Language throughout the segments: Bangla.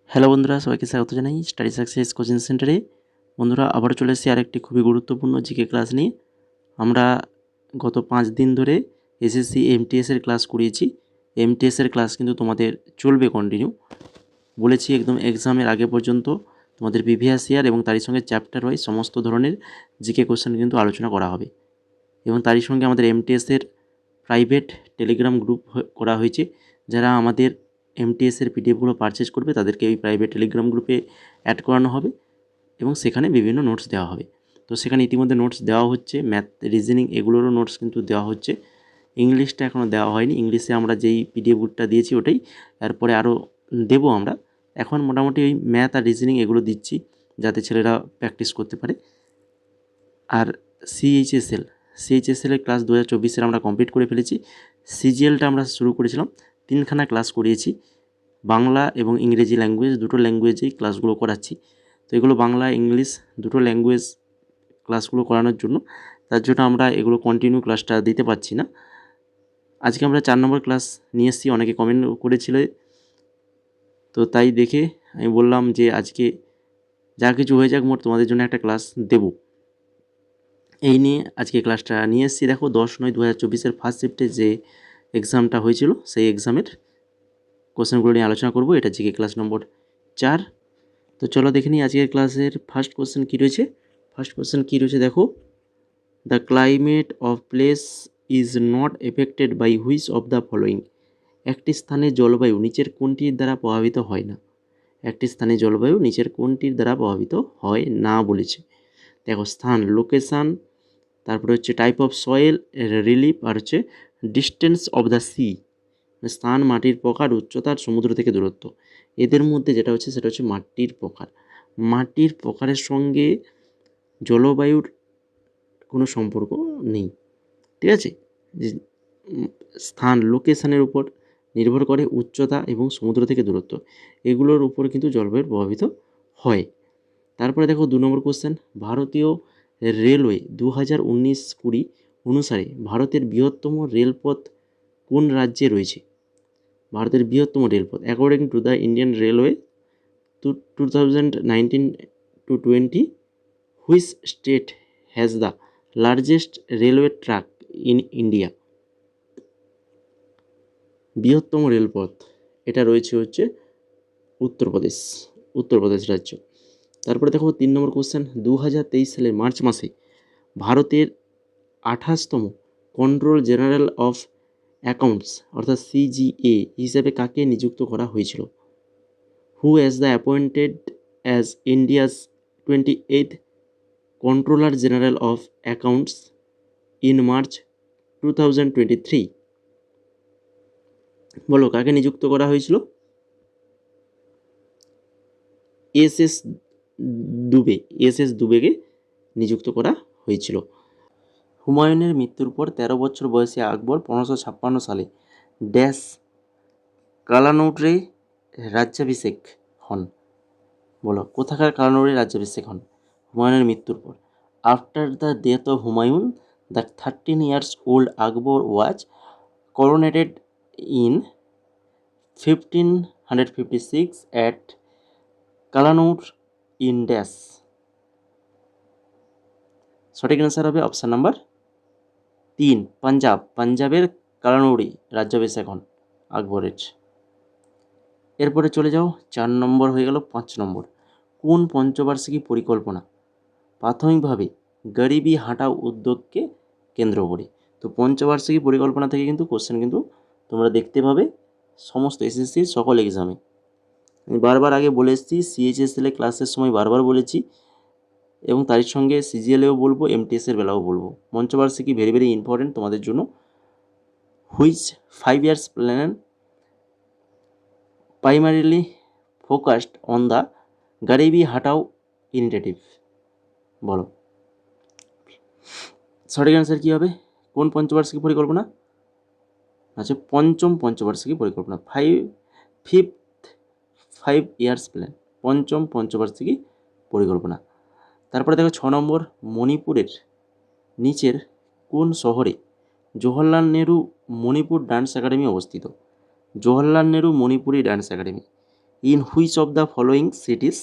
হ্যালো বন্ধুরা, সবাইকে স্বাগত জানাই স্টাডি সাকসেস কোচিং সেন্টারে। বন্ধুরা, আবারও চলে এসেছি আরেকটি খুবই গুরুত্বপূর্ণ জিকে ক্লাস নিয়ে। আমরা গত 5 দিন ধরে এসএসসি এমটিএসের ক্লাস করিয়েছি। এমটিএসের ক্লাস কিন্তু তোমাদের চলবে কন্টিনিউ। বলেছি একদম এক্সামের আগে পর্যন্ত তোমাদের প্রিভিয়াস ইয়ার এবং তারই সঙ্গে চ্যাপ্টার ওয়াইজ সমস্ত ধরনের জিকে কোশ্চেন কিন্তু আলোচনা করা হবে। এবং তারই সঙ্গে আমাদের এমটিএসের প্রাইভেট টেলিগ্রাম গ্রুপ করা হয়েছে। যারা আমাদের এমটিএসের পিডিএফগুলো পারচেজ করবে তাদেরকে এই প্রাইভেট টেলিগ্রাম গ্রুপে অ্যাড করানো হবে এবং সেখানে বিভিন্ন নোটস দেওয়া হবে। তো সেখানে ইতিমধ্যে নোটস দেওয়া হচ্ছে, ম্যাথ, রিজনিং এগুলোরও নোটস কিন্তু দেওয়া হচ্ছে। ইংলিশটা এখনও দেওয়া হয়নি। ইংলিশে আমরা যেই পিডিএফটা দিয়েছি ওটাই, এরপরে আরও দেবো আমরা। এখন মোটামুটি ওই ম্যাথ আর রিজনিং এগুলো দিচ্ছি যাতে ছেলেরা প্র্যাকটিস করতে পারে। আর সিএইচএসএলের ক্লাস 2024-এর আমরা কমপ্লিট করে ফেলেছি। সিজিএলটা আমরা শুরু করেছিলাম, 3খানা ক্লাস করিয়েছি। বাংলা এবং ইংরেজি ল্যাঙ্গুয়েজ, দুটো ল্যাঙ্গুয়েজেই ক্লাসগুলো করাচ্ছি। তো এগুলো বাংলা ইংলিশ দুটো ল্যাঙ্গুয়েজ ক্লাসগুলো করানোর জন্য, তার জন্য আমরা এগুলো কন্টিনিউ ক্লাসটা দিতে পারছি না। আজকে আমরা 4 নম্বর ক্লাস নিয়ে এসেছি, অনেকে কমেন্ট করেছিল, তো তাই দেখে আমি বললাম যে আজকে যা কিছু হয়ে যাক, মোট তোমাদের জন্য একটা ক্লাস দেব। এই নিয়ে আজকে ক্লাসটা নিয়ে এসেছি। দেখো 10/9/2024-এর ফার্স্ট শিফটে যে এক্সামটা হয়েছিল সেই এক্সামের কোশ্চেনগুলো নিয়ে আলোচনা করব। এটা জিকে ক্লাস নম্বর 4। তো চলো দেখে নিই আজকের ক্লাসের ফার্স্ট কোশ্চেন কী রয়েছে। ফার্স্ট কোশ্চেন কী রয়েছে দেখো, the climate of place is not affected by which of the following. একটি স্থানের জলবায়ু নিচের কোনটির দ্বারা প্রভাবিত হয় না। একটি স্থানের জলবায়ু নিচের কোনটির দ্বারা প্রভাবিত হয় না বলেছে। দেখো, স্থান, লোকেশান, তারপরে হচ্ছে টাইপ অফ সয়েল, রিলিফ, আর হচ্ছে ডিস্টেন্স অফ দ্য সি, স্থান, মাটির প্রকার, উচ্চতার, সমুদ্র থেকে দূরত্ব। এদের মধ্যে যেটা হচ্ছে সেটা হচ্ছে মাটির প্রকার। মাটির প্রকারের সঙ্গে জলবায়ুর কোনো সম্পর্ক নেই, ঠিক আছে। স্থান, লোকেশানের উপর নির্ভর করে উচ্চতা এবং সমুদ্র থেকে দূরত্ব, এগুলোর উপর কিন্তু জলবায়ু প্রভাবিত হয়। তারপরে দেখো 2 নম্বর কোশ্চেন, ভারতীয় রেলওয়ে 2019-20 অনুসারে ভারতের বৃহত্তম রেলপথ কোন রাজ্যে রয়েছে। ভারতের বৃহত্তম রেলপথ according to the Indian railway 2019-20, which state has the largest railway track in India. বৃহত্তম রেলপথ এটা রয়েছে হচ্ছে উত্তরপ্রদেশ রাজ্য। তারপরে দেখো 3 নম্বর কোশ্চেন, 2023 সালের মার্চ মাসে ভারতের 28তম কন্ট্রোল জেনারেল অফ অ্যাকাউন্টস অর্থাৎ সিজিএ হিসেবে কাকে নিযুক্ত করা হয়েছিল। Who has the appointed as India's 28th controller general of accounts in March 2023। বলো কাকে নিযুক্ত করা হয়েছিল। এস এস দুবেকে নিযুক্ত করা হয়েছিল। হুমায়ুনের মৃত্যুর পর 13 বছর বয়সী আকবর 1556 সালে ড্যাশ কালানুরে রাজ্যাভিষেক হন। বলো কোথাকার কালানুরে রাজ্যাভিষেক হন হুমায়ুনের মৃত্যুর পর। After the death of Humayun, the 13 years old Akbar was coronated in 1556 at Kalanaur in dash. সঠিক অ্যান্সার হবে অপশান নাম্বার 3, পাঞ্জাবের কালানুরে রাজ্যাভিষেক হন আকবরের। এরপরে চলে যাও 4 নম্বর হয়ে গেল। 5 নম্বর, কোন পঞ্চবার্ষিকী পরিকল্পনা প্রাথমিকভাবে গরিবি হাঁটাও উদ্যোগকে কেন্দ্র করে। তো পঞ্চবার্ষিকী পরিকল্পনা থেকে কিন্তু কোশ্চেন কিন্তু তোমরা দেখতে পাবে সমস্ত এসএসসির সকল এক্সামে। আমি বারবার আগে বলে এসেছি, সিএইচএসএল ক্লাসের সময় বারবার বলেছি এবং তার সঙ্গে সিজিএলেও বলবো, এমটিএসের বেলাও বলবো। পঞ্চবার্ষিকী ভেরি ভেরি ইম্পর্টেন্ট তোমাদের জন্য। Which 5 years plan primarily focused on the Garibi Hatao initiative. বলো সঠিক অ্যান্সার কী হবে, কোন পঞ্চবার্ষিকী পরিকল্পনা। আচ্ছা, পঞ্চম পঞ্চবার্ষিকী পরিকল্পনা, 5 years প্ল্যান, পঞ্চম পঞ্চবার্ষিকী পরিকল্পনা। তারপরে দেখো 6 নম্বর, মণিপুরের নিচের কোন শহরে জওহরলাল নেহরু মণিপুর ডান্স একাডেমি অবস্থিত। Jawaharlal Nehru Manipuri dance academy in which of the following cities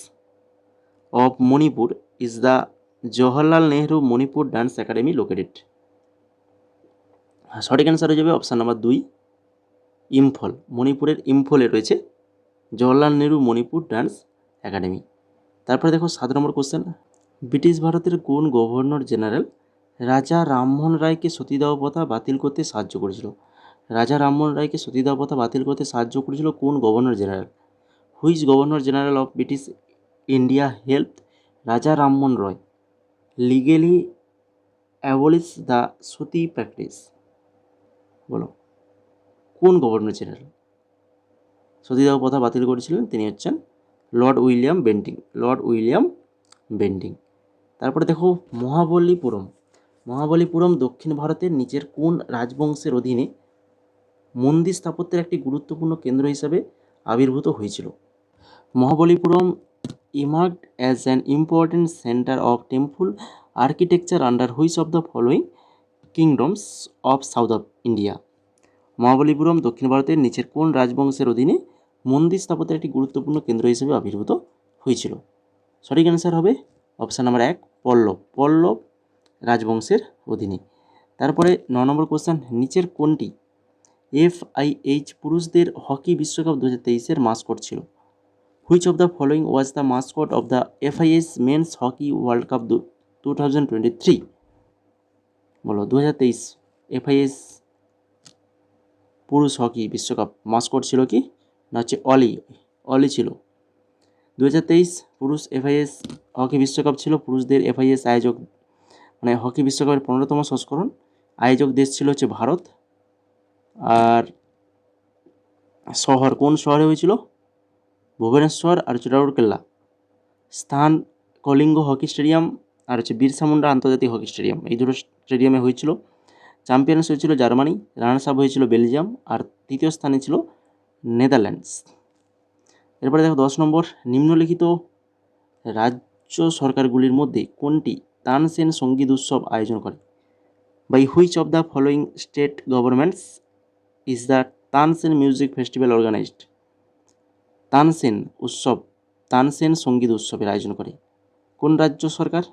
of Manipur is the Jawaharlal Nehru Manipur dance academy located? সঠিক অ্যান্সার হয়ে যাবে অপশান নাম্বার 2, ইম্ফল। মণিপুরের ইম্ফলে রয়েছে জওহরলাল নেহরু মণিপুর ডান্স একাডেমি। তারপরে দেখো 7 নম্বর কোশ্চেন, ব্রিটিশ ভারতের কোন গভর্নর জেনারেল রাজা রামমোহন রায়কে সতীদাহ প্রথা বাতিল করতে সাহায্য করেছিল? রাজা রামমোহন রায়কে সতীদাহ প্রথা বাতিল করতে সাহায্য করেছিল কোন governor general? Which governor general of British India help Raja Rammohan Roy legally abolish the sati practice? বলো, কোন গভর্নর জেনারেল সতীদাহ প্রথা বাতিল করেছিলেন? তিনি হচ্ছেন Lord William Bentinck. Lord William Bentinck. তারপরে দেখো মহাবলীপুরম। মহাবলীপুরম দক্ষিণ ভারতের নিচের কোন রাজবংশের অধীনে মন্দির স্থাপত্যের একটি গুরুত্বপূর্ণ কেন্দ্র হিসাবে আবির্ভূত হয়েছিল? Mahabalipuram emerged as an important center of temple architecture under which of the following kingdoms of South of India? Mahabalipuram দক্ষিণ ভারতের নিচের কোন রাজবংশের অধীনে মন্দির স্থাপত্যের একটি গুরুত্বপূর্ণ কেন্দ্র হিসেবে আবির্ভূত হয়েছিল? সঠিক অ্যান্সার হবে অপশান নাম্বার 1, পল্লব। পল্লব রাজবংশের অধীনে। তারপরে 9 নম্বর কোশ্চেন, নিচের কোনটি FIH পুরুষদের হকি বিশ্বকাপ 2023-এর মাস্কট ছিল? Which of the following was the mascot of the FIH men's hockey world cup 2023? বলো, 2023 FIH পুরুষ হকি বিশ্বকাপ মাস্কট ছিল কি না হচ্ছে অলি? অলি ছিল। 2023 পুরুষ FIH হকি বিশ্বকাপ ছিল। পুরুষদের FIH আয়োজক মানে হকি বিশ্বকাপের 15তম সংস্করণ, আয়োজক দেশ ছিল হচ্ছে ভারত। আর শহর কোন শহরে হয়েছিল? ভুবনেশ্বর আর হচ্ছে রাউরকেল্লা। স্থান কলিঙ্গ হকি স্টেডিয়াম আর হচ্ছে বিরসা মুন্ডা আন্তর্জাতিক হকি স্টেডিয়াম, এই দুটো স্টেডিয়ামে হয়েছিল। চ্যাম্পিয়ন্স হয়েছিল জার্মানি, রানার্স আপ হয়েছিল বেলজিয়াম, আর তৃতীয় স্থানে ছিল নেদারল্যান্ডস। এরপরে দেখো 10 নম্বর, নিম্নলিখিত রাজ্য সরকারগুলির মধ্যে কোনটি তানসেন সঙ্গীত উৎসব আয়োজন করে? By which of the following state governments is the Tansen music festival organised? Tansen উৎসব, তানসেন সঙ্গীত উৎসবের আয়োজন করে কোন রাজ্য সরকার?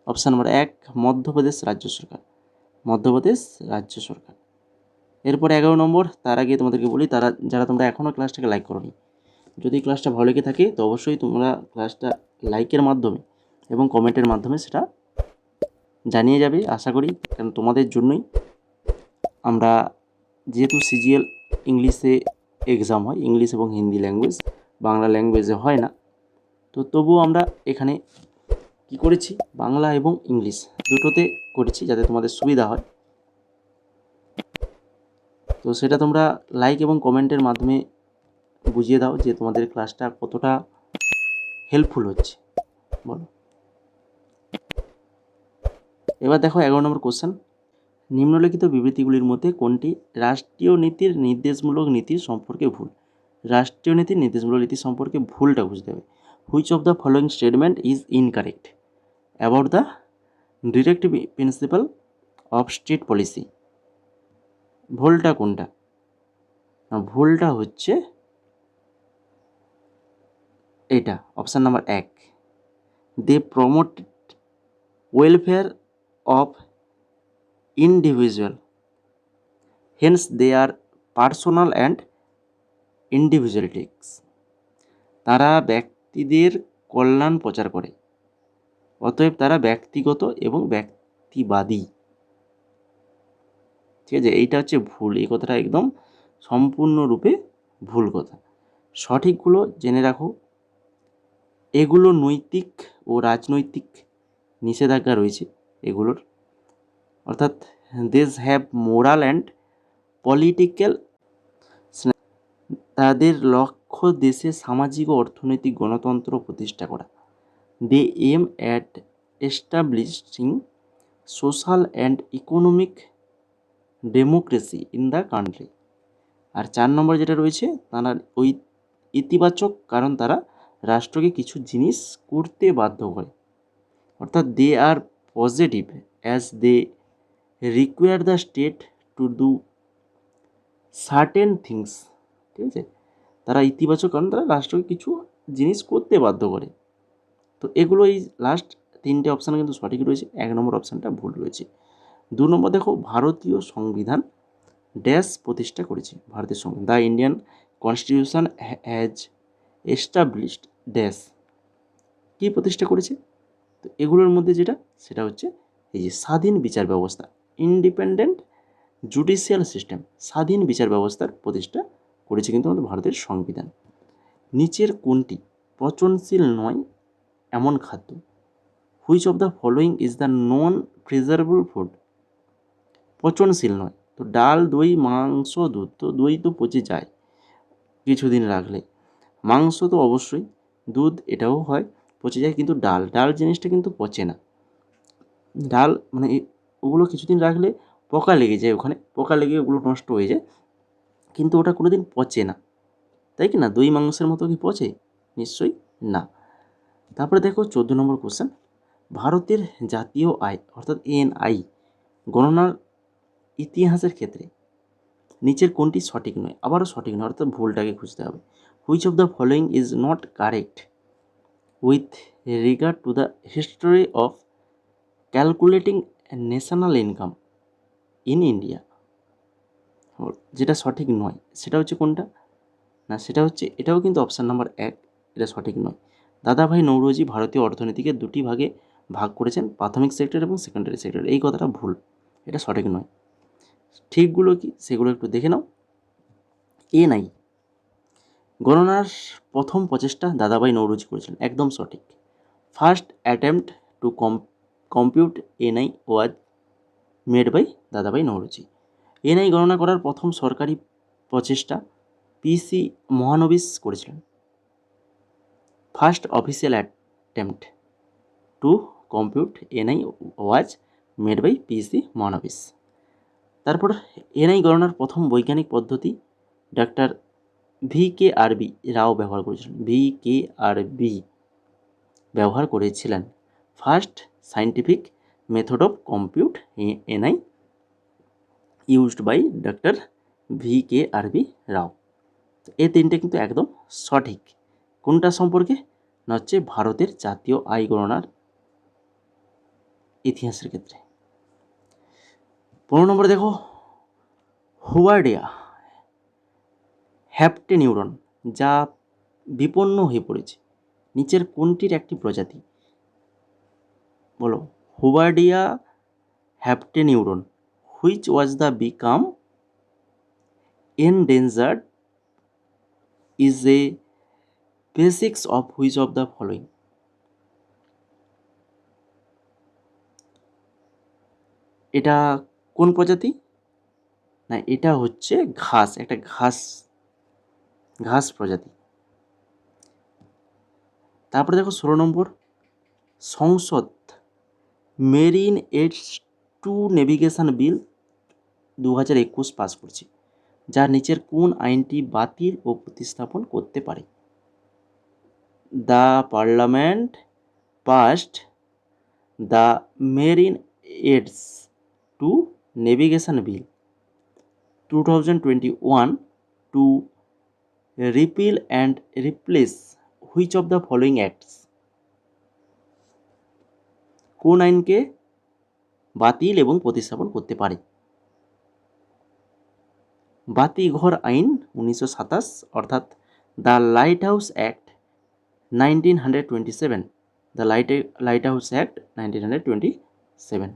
অপশান নাম্বার 1, মধ্যপ্রদেশ রাজ্য সরকার। মধ্যপ্রদেশ রাজ্য সরকার। এরপরে 11 নম্বর, তার আগে তোমাদেরকে বলি যারা তোমরা এখনও ক্লাসটাকে লাইক করোনি, যদি ক্লাসটা ভালো লেগে থাকে তো অবশ্যই তোমরা ক্লাসটা লাইকের মাধ্যমে এবং কমেন্টের মাধ্যমে সেটা জানিয়ে যাবে আশা করি, কারণ তোমাদের জন্যই আমরা, যেহেতু CGL ইংলিশে এক্সাম হয়, ইংলিশ এবং হিন্দি ল্যাঙ্গুয়েজ, বাংলা ল্যাঙ্গুয়েজে হয় না, তো তবুও আমরা এখানে কি করেছি, বাংলা এবং ইংলিশ দুটোতে করেছি যাতে তোমাদের সুবিধা হয়। তো সেটা তোমরা লাইক এবং কমেন্টের মাধ্যমে বুঝিয়ে দাও যে তোমাদের ক্লাসটা কতটা হেল্পফুল হচ্ছে, বলো। এবার দেখো 11 নম্বর কোশ্চেন, নিম্নলিখিত বিবৃতিগুলির মধ্যে কোনটি রাষ্ট্রীয় নীতির নির্দেশমূলক নীতির সম্পর্কে ভুল? রাষ্ট্রীয় নীতির নির্দেশমূলক নীতি সম্পর্কে ভুলটা বুঝতে হবে। Which of the following statement is incorrect about the directive principle of state policy? ভুলটা কোনটা? ভুলটা হচ্ছে এটা, option number 1, they promote welfare of individual, hence they are personal and individualistic. তারা ব্যক্তিদের কল্যাণ প্রচার করে, অতএব তারা ব্যক্তিগত এবং ব্যক্তিবাদী। ঠিক আছে, এইটা হচ্ছে ভুল, এই কথাটা একদম সম্পূর্ণরূপে ভুল কথা। সঠিকগুলো জেনে রাখো। এগুলো নৈতিক ও রাজনৈতিক নিষেধাজ্ঞা রয়েছে এগুলোর, অর্থাৎ দেশ হ্যাভ মোরাল অ্যান্ড পলিটিক্যাল, তাদের লক্ষ্য দেশে সামাজিক ও অর্থনৈতিক গণতন্ত্র প্রতিষ্ঠা করা। They aim at establishing social and economic democracy in the country. আর 4 নম্বর যেটা রয়েছে, তারা ওই ইতিবাচক, কারণ তারা রাষ্ট্রকে কিছু জিনিস করতে বাধ্য করে, অর্থাৎ they are positive as they require the state to do certain things. ঠিক আছে, তারা ইতিবাচক কারণ তারা রাষ্ট্রকে কিছু জিনিস করতে বাধ্য করে। তো এগুলো এই লাস্ট 3টে অপশান কিন্তু সঠিক রয়েছে, 1 নম্বর অপশানটা ভুল রয়েছে। 2 নম্বর দেখো, ভারতীয় সংবিধান ড্যাশ প্রতিষ্ঠা করেছে। ভারতের সংবিধান, the Indian constitution has established dash, কী প্রতিষ্ঠা করেছে? তো এগুলোর মধ্যে যেটা, সেটা হচ্ছে এই যে স্বাধীন বিচার ব্যবস্থা, ইন্ডিপেন্ডেন্ট জুডিশিয়াল সিস্টেম, স্বাধীন বিচার ব্যবস্থার প্রতিষ্ঠা করেছে কিন্তু আমাদের ভারতের সংবিধান। নিচের কোনটি পচনশীল নয় এমন খাদ্য? Which of the following is the non preservable food? পচনশীল নয়, তো ডাল, দই, মাংস, দুধ। তো দই তো পচে যায় কিছুদিন রাখলে, মাংস তো অবশ্যই, দুধ এটাও হয় পচে যায়, কিন্তু ডাল ডাল জিনিসটা কিন্তু পচে না। ডাল মানে ওগুলো কিছুদিন রাখলে পোকা লেগে যায়, ওখানে পোকা লেগে ওগুলো নষ্ট হয়ে যায়, কিন্তু ওটা কোনো দিন পচে না, তাই কি না? দই মাংসের মতো কি পচে? নিশ্চয়ই না। তারপরে দেখো 14 নম্বর কোশ্চেন, ভারতের জাতীয় আয় অর্থাৎ এনআই গণনার ইতিহাসের ক্ষেত্রে নিচের কোনটি সঠিক নয়? আবারও সঠিক নয়, অর্থাৎ ভুলটাকে খুঁজতে হবে। Which of the following is not correct with regard to the history of calculating national income in India? যেটা সঠিক নয় সেটা হচ্ছে কোনটা? না, সেটা হচ্ছে এটাও কিন্তু অপশান নাম্বার 1, এটা সঠিক নয়। দাদাভাই নৌরোজি ভারতীয় অর্থনীতিকে দুটি ভাগে ভাগ করেছেন, প্রাথমিক সেক্টর এবং সেকেন্ডারি সেক্টর। এই কথাটা ভুল, এটা সঠিক নয়। ঠিকগুলো কি সেগুলো একটু দেখে নাও। এনআই গণনার প্রথম প্রচেষ্টা দাদাভাই নৌরোজি করেছিলেন, একদম সঠিক। First attempt to compute NI was made by Dadabhai Naoroji. NI গণনা করার প্রথম সরকারি প্রচেষ্টা পিসি মহানবিশ করেছিলেন। First official attempt to compute NI was made by PC Mahalanobis. তারপর এনআই গণনার প্রথম বৈজ্ঞানিক পদ্ধতি ডাক্তার VKRB রাও ব্যবহার করেছিলেন। VKRB ব্যবহার করেছিলেন। First scientific method of compute NI used by doctor VKRB Rao. এই তিনটে কিন্তু একদম সঠিক। কোনটা সম্পর্কে? না হচ্ছে ভারতের জাতীয় আয় গণনার ইতিহাসের ক্ষেত্রে। 15 নম্বরে দেখো, হুয়ার্ডিয়া হ্যাপটেনিউরন যা বিপন্ন হয়ে পড়েছে, নিচের কোনটির একটি প্রজাতি? বলো, হুয়ার্ডিয়া হ্যাপটেনিউরন which was the become endangered is a basics of which of the following? এটা কোন প্রজাতি? না, এটা হচ্ছে ঘাস, একটা ঘাস প্রজাতি। তারপরে দেখো 16 নম্বর, সংসদ marine aids to navigation bill 2021 pass করছে, যা নিচের কোন আইনটি বাতিল ও প্রতিস্থাপন করতে পারে? The parliament passed the marine aids to navigation bill 2021 to repeal and replace which of the following acts? কোন আইনকে বাতিল এবং প্রতিস্থাপন করতে পারে? বাতিঘর আইন 1927, অর্থাৎ the light house act 1927, the light house act 1927।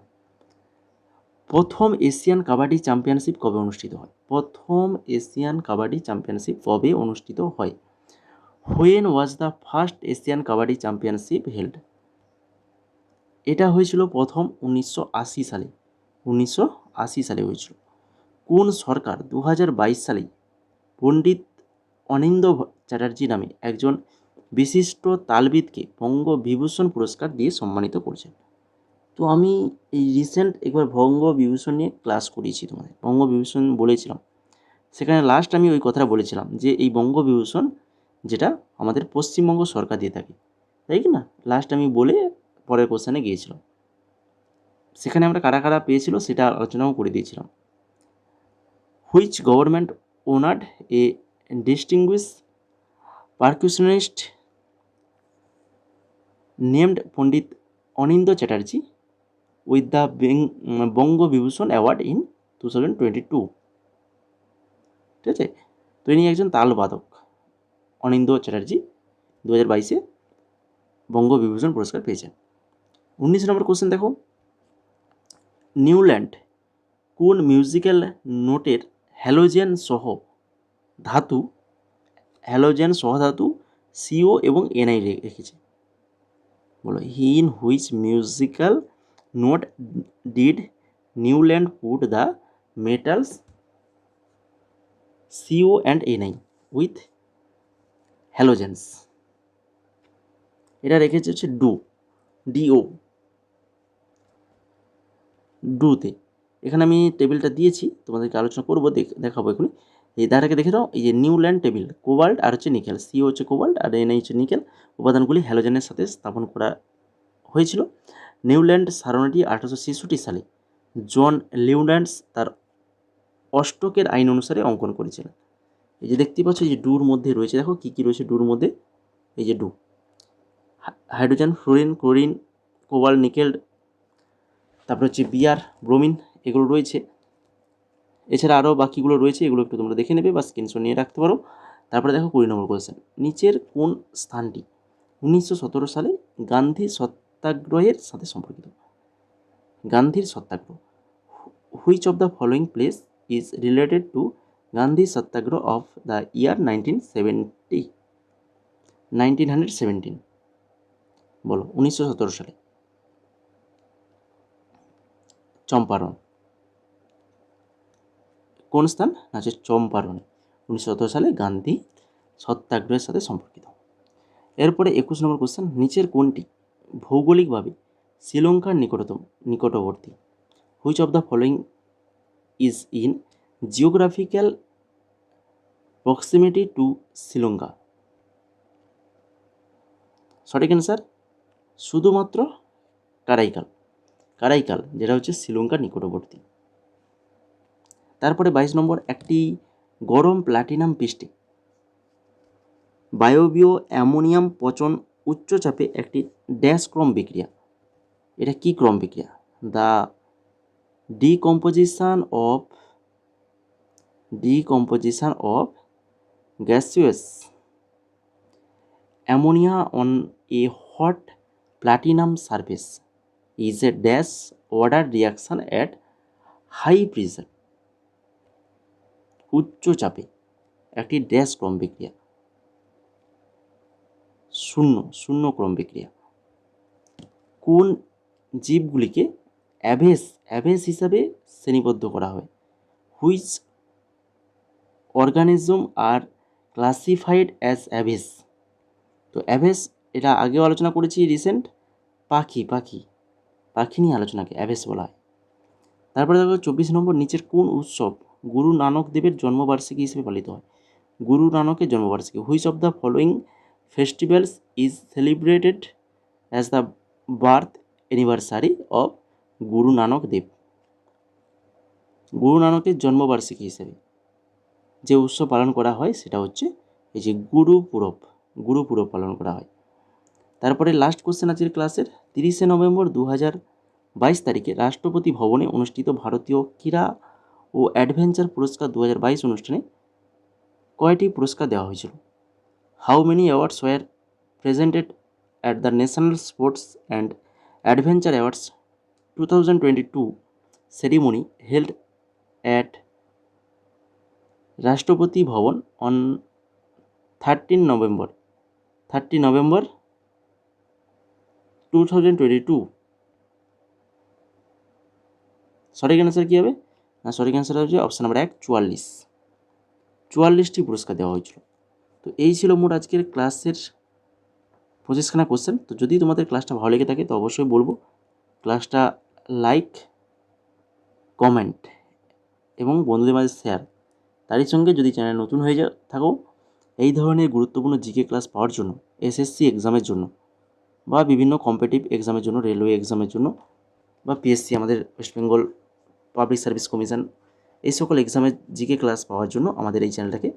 প্রথম এশিয়ান কাবাডি চ্যাম্পিয়নশিপ কবে অনুষ্ঠিত হয়? প্রথম এশিয়ান কাবাডি চ্যাম্পিয়নশিপ কবে অনুষ্ঠিত হয়? When was the first Asian kabaddi championship held? এটা হয়েছিল প্রথম 1980 সালে, 1980 সালে হয়েছিল। কোন সরকার 2022 সালে পণ্ডিত অনিন্দ্য চ্যাটার্জি নামে একজন বিশিষ্ট তালবিদকে বঙ্গবিভূষণ পুরস্কার দিয়ে সম্মানিত করেছেন? তো আমি এই রিসেন্ট একবার বঙ্গবিভূষণ নিয়ে ক্লাস করিয়েছি তোমাদের, বঙ্গবিভূষণ বলেছিলাম, সেখানে লাস্ট আমি ওই কথাটা বলেছিলাম যে এই বঙ্গবিভূষণ যেটা আমাদের পশ্চিমবঙ্গ সরকার দিয়ে থাকে, তাই কি না? লাস্ট আমি বলে পরের কোশ্চেনে গিয়েছিলাম, সেখানে আমরা কারা কারা পেয়েছিল সেটা আলোচনাও করে দিয়েছিলাম। Which government owned a distinguish percussionist named Pandit Anindya Chatterjee with the Bongo Vibhushan Award in 2022. ঠিক আছে, তো ইনি একজন তালবাদক অনিন্দ্য চ্যাটার্জি 2022-এ বঙ্গবিভূষণ পুরস্কার পেয়েছেন। 19 নম্বর কোশ্চেন দেখো, নিউল্যান্ড কোন মিউজিক্যাল নোটের হ্যালোজেন সহ ধাতু সিও এবং এনআই রেখেছে? বলো, in which musical note did Newland put the metals CO and Ni with হ্যালোজেন্স? এটা রেখেছে হচ্ছে ডুতে। এখানে আমি টেবিলটা দিয়েছি, তোমাদেরকে আলোচনা করবো, দেখাবো এখনই। এই ধারাকে দেখে দাও, এই যে নিউল্যান্ড টেবিল, কোবাল্ট আর হচ্ছে নিকেল, CO হচ্ছে কোবাল্ট আর Ni হচ্ছে নিকেল, উপাদানগুলি হ্যালোজেনের সাথে স্থাপন করা হয়েছিল। নিউল্যান্ড সারণীটি 1866 সালে জন লিউল্যান্ডস তার অষ্টকের আইন অনুসারে অঙ্কন করেছিলেন। এই যে দেখতে পাচ্ছ, এই যে ডুর মধ্যে রয়েছে, দেখো কী কী রয়েছে ডুর মধ্যে। এই যে do, hydrogen, fluorine, chlorine, cobalt, nickel, তারপরে হচ্ছে বিআর, ব্রোমিন, এগুলো রয়েছে। এছাড়া আরও বাকিগুলো রয়েছে, এগুলো একটু তোমরা দেখে নেবে বা স্ক্রিনশট নিয়ে রাখতে পারো। তারপরে দেখো 20 নম্বর কোয়েশ্চেন, নিচের কোন স্থানটি 1917 সালে গান্ধী সত্যাগ্রহের সাথে সম্পর্কিত? গান্ধীর সত্যাগ্রহ, which of the following place is related to Gandhi satyagraha of the year 1917? বলো, 1917 সালে চম্পারণ। কোন স্থান? না, হচ্ছে চম্পারণে 1917 সালে গান্ধী সত্যাগ্রহের সাথে সম্পর্কিত। এরপরে 21 নম্বর কোশ্চেন, নিচের কোনটি ভৌগোলিকভাবে শ্রীলঙ্কার নিকটবর্তী? Which of the following is in geographical proximity to Sri Lanka? সঠিক অ্যান্সার শুধুমাত্র কারাইকাল, যেটা হচ্ছে শ্রীলঙ্কার নিকটবর্তী। তারপরে 22 নম্বর, একটি গরম প্লাটিনাম পৃষ্ঠে বায়বীয় অ্যামোনিয়াম পচন উচ্চ চাপে একটি ড্যাশ ক্রম বিক্রিয়া। এটা কি ক্রম বিক্রিয়া? The decomposition of gaseous ammonia on a hot platinum surface is a dash order reaction at high pressure. উচ্চ চাপে একটি ড্যাশ ক্রম বিক্রিয়া, শূন্য ক্রম বিক্রিয়া। কোন জীবগুলিকে অ্যাভেস হিসাবে শ্রেণীবদ্ধ করা হয়? Which organism are classified as aves? তো অ্যাভেস, এটা আগেও আলোচনা করেছি রিসেন্ট, পাখি নিয়ে আলোচনাকে অ্যাভেস বলা হয়। তারপরে দেখো 24 নম্বর, নিচের কোন উৎসব গুরু নানক দেবের জন্মবার্ষিকী হিসেবে পালিত হয়? গুরু নানকের জন্মবার্ষিকী, which of the following festivals is celebrated as the birth anniversary of Guru Nanak Dev? গুরু নানকের জন্মবার্ষিকী হিসেবে যে উৎসব পালন করা হয় সেটা হচ্ছে এই যে গুরুপুরব পালন করা হয়। তারপরে লাস্ট কোশ্চেন আছে ক্লাসের, 30 নভেম্বর 2022 তারিখে রাষ্ট্রপতি ভবনে অনুষ্ঠিত ভারতীয় ক্রীড়া ও অ্যাডভেঞ্চার পুরস্কার 2022 অনুষ্ঠানে কয়টি পুরস্কার দেওয়া হয়েছিল? How many awards were presented at the national sports and adventure awards 2022 ceremony held at Rashtrapati Bhavan on 30 November 2022? সঠিক অ্যান্সার কী হবে? না, সঠিক অ্যান্সার হচ্ছে অপশান নাম্বার 1, 44টি পুরস্কার দেওয়া হয়েছিল। তো এই ছিল মোট আজকের ক্লাসের 25খানা কোশ্চেন। তো যদি তোমাদের ক্লাসটা ভালো লেগে থাকে তো অবশ্যই বলবো ক্লাসটা লাইক, কমেন্ট এবং বন্ধুদের মাঝে শেয়ার। তারই সঙ্গে যদি চ্যানেল নতুন হয়ে থাকো, এই ধরনের গুরুত্বপূর্ণ জিকে ক্লাস পাওয়ার জন্য, SSC এক্সামের জন্য বা বিভিন্ন কম্পিটিটিভ এক্সামের জন্য, রেলওয়ে এক্সামের জন্য বা PSC আমাদের West Bengal public service commission, এই সকল এক্সামের জিকে ক্লাস পাওয়ার জন্য আমাদের এই চ্যানেলটাকে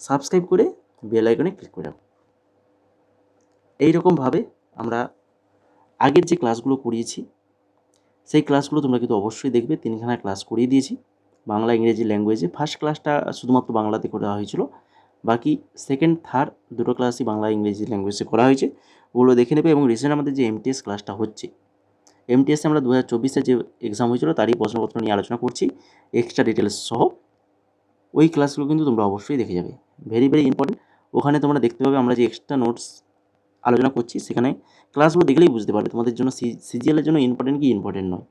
সাবস্ক্রাইব করে বেল আইকনে ক্লিক করে রাখো। এইরকমভাবে আমরা আগের যে ক্লাসগুলো করিয়েছি সেই ক্লাসগুলো তোমরা কিন্তু অবশ্যই দেখবে। 3খানা ক্লাস করিয়ে দিয়েছি বাংলা ইংরেজি ল্যাঙ্গুয়েজে। ফার্স্ট ক্লাসটা শুধুমাত্র বাংলাতে করা হয়েছিল, বাকি সেকেন্ড থার্ড দুটো ক্লাসই বাংলা ইংরেজি ল্যাঙ্গুয়েজে করা হয়েছে। ওগুলো দেখে নেবে। এবং রিসেন্ট আমাদের যে MTS ক্লাসটা হচ্ছে, MTSে আমরা 2024 যে এক্সাম হয়েছিল তারই প্রশ্নপত্র নিয়ে আলোচনা করছি এক্সট্রা ডিটেলস সহ। ওই ক্লাসগুলো কিন্তু তোমরা অবশ্যই দেখে যাবে, ভেরি ভেরি ইম্পর্টেন্ট। ওখানে তোমরা দেখতে পাবে আমরা যে এক্সট্রা নোটস আলোচনা করছি, সেখানে ক্লাসগুলো দেখলেই বুঝতে পারবে তোমাদের জন্য সিজিএলের জন্য ইম্পর্টেন্ট কি ইম্পর্টেন্ট নয়,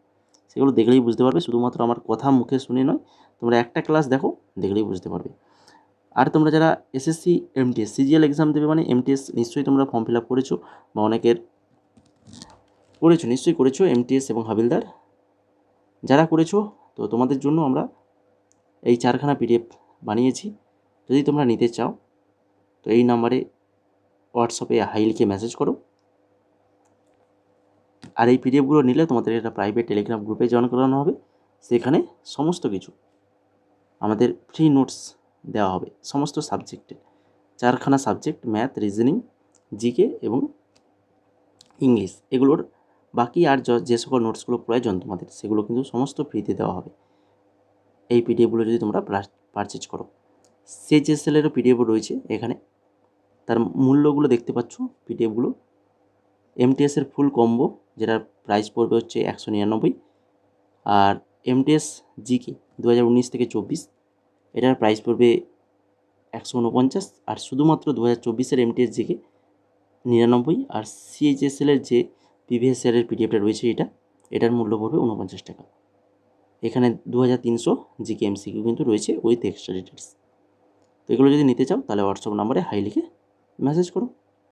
সেগুলো দেখলেই বুঝতে পারবে। শুধুমাত্র আমার কথা মুখে শুনে নয়, তোমরা একটা ক্লাস দেখো, দেখলেই বুঝতে পারবে। আর তোমরা যারা SSC MTS সিজিএল এক্সাম দেবে, মানে MTS নিশ্চয়ই তোমরা ফর্ম ফিল আপ করেছো বা অনেকের করেছো, নিশ্চয়ই করেছো MTS এবং হাবিলদার। যারা করেছো তো তোমাদের জন্য আমরা এই 4খানা PDF বানিয়েছি। যদি তোমরা নিতে চাও তো এই নাম্বারে হোয়াটসঅ্যাপে হাই লিখে মেসেজ করো। আর এই PDFগুলো নিলে তোমাদের একটা প্রাইভেট টেলিগ্রাম গ্রুপে জয়েন করানো হবে। সেখানে সমস্ত কিছু আমাদের ফ্রি নোটস দেওয়া হবে সমস্ত সাবজেক্টে। 4খানা সাবজেক্ট, ম্যাথ, রিজনিং, জিকে এবং ইংলিশ, এগুলোর বাকি আর যে সকল নোটসগুলো প্রয়োজন তোমাদের, সেগুলো কিন্তু সমস্ত ফ্রিতে দেওয়া হবে এই PDFগুলো যদি তোমরা পারচেজ করো। CHSL-এরও PDF রয়েছে এখানে, তার মূল্যগুলো দেখতে পাচ্ছ PDFগুলো। MTS-এর ফুল কম্বো, যেটার প্রাইস পড়বে হচ্ছে 199, আর MTS জিকে 2019 থেকে 24, এটার প্রাইস পড়বে 149, আর শুধুমাত্র 2024-এর MTS জিকে 99। আর CHSL-এর যে প্রিভিয়াস ইয়ারের PDFটা রয়েছে এটার মূল্য পড়বে 49 টাকা। এখানে 2300 জিকে MCQ কিন্তু রয়েছে উইথ এক্সট্রা ডিটেলস। তো এগুলো যদি নিতে চাও তাহলে হোয়াটসঅ্যাপ নাম্বারে হাই লিখে মেসেজ করো।